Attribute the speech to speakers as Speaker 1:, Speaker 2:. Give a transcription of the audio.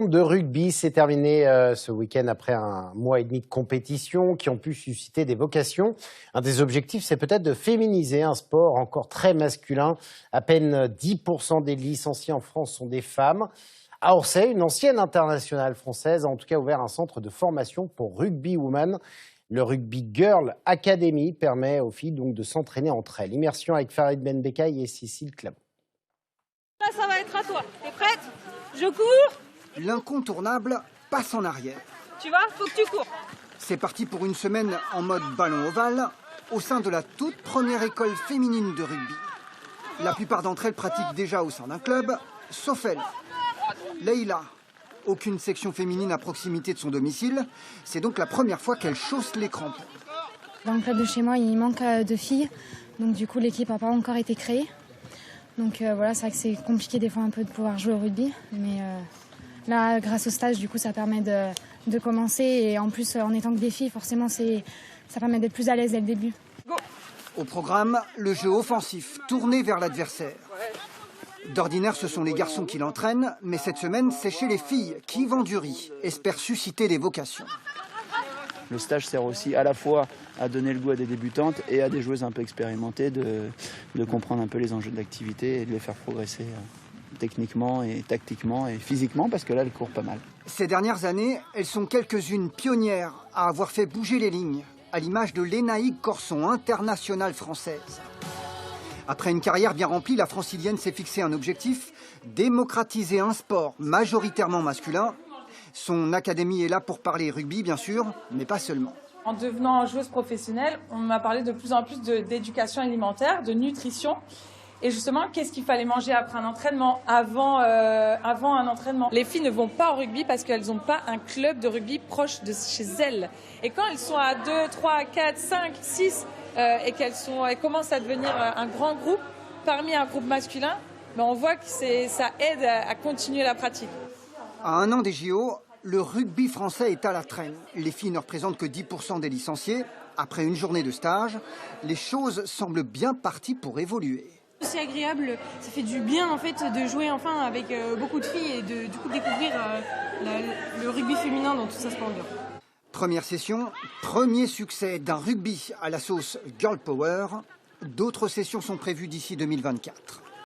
Speaker 1: De rugby s'est terminé ce week-end après un mois et demi de compétition qui ont pu susciter des vocations. Un des objectifs, c'est peut-être de féminiser un sport encore très masculin. À peine 10% des licenciés en France sont des femmes. À Orsay, une ancienne internationale française a en tout cas ouvert un centre de formation pour rugby woman. Le Rugby Girl Academy permet aux filles donc de s'entraîner entre elles. Immersion avec Farid Benbekay et Cécile Clabot.
Speaker 2: Là, ça va être à toi. T'es prête? Je cours.
Speaker 3: L'incontournable passe en arrière.
Speaker 2: Tu vois, faut que tu cours.
Speaker 3: C'est parti pour une semaine en mode ballon ovale au sein de la toute première école féminine de rugby. La plupart d'entre elles pratiquent déjà au sein d'un club, sauf elle. Leïla, aucune section féminine à proximité de son domicile. C'est donc la première fois qu'elle chausse les crampes.
Speaker 4: Dans le club de chez moi, il manque de filles. Donc du coup, l'équipe n'a pas encore été créée. Donc voilà, c'est vrai que c'est compliqué des fois un peu de pouvoir jouer au rugby. Mais là, grâce au stage, du coup, ça permet de commencer. Et en plus, en étant que des filles, forcément, ça permet d'être plus à l'aise dès le début.
Speaker 2: Go.
Speaker 3: Au programme, le jeu offensif, tourné vers l'adversaire. D'ordinaire, ce sont les garçons qui l'entraînent, mais cette semaine, c'est chez les filles qui, vendent du riz, espèrent susciter des vocations.
Speaker 5: Le stage sert aussi à la fois à donner le goût à des débutantes et à des joueuses un peu expérimentées de comprendre un peu les enjeux de l'activité et de les faire progresser techniquement et tactiquement et physiquement, parce que là, elles courent pas mal.
Speaker 3: Ces dernières années, elles sont quelques-unes pionnières à avoir fait bouger les lignes, à l'image de Lénaïque Corson, internationale française. Après une carrière bien remplie, la francilienne s'est fixé un objectif, démocratiser un sport majoritairement masculin. Son académie est là pour parler rugby, bien sûr, mais pas seulement.
Speaker 6: En devenant joueuse professionnelle, on m'a parlé de plus en plus d'éducation alimentaire, de nutrition. Et justement, qu'est-ce qu'il fallait manger après un entraînement, avant un entraînement. Les filles ne vont pas au rugby parce qu'elles n'ont pas un club de rugby proche de chez elles. Et quand elles sont à 2, 3, 4, 5, 6 et qu'elles commencent à devenir un grand groupe parmi un groupe masculin, ben on voit que ça aide à continuer la pratique.
Speaker 3: À un an des JO, le rugby français est à la traîne. Les filles ne représentent que 10% des licenciés. Après une journée de stage, les choses semblent bien parties pour évoluer.
Speaker 7: C'est agréable, ça fait du bien en fait de jouer enfin avec beaucoup de filles et du coup découvrir le rugby féminin dans toute sa splendeur.
Speaker 3: Première session, premier succès d'un rugby à la sauce Girl Power. D'autres sessions sont prévues d'ici 2024.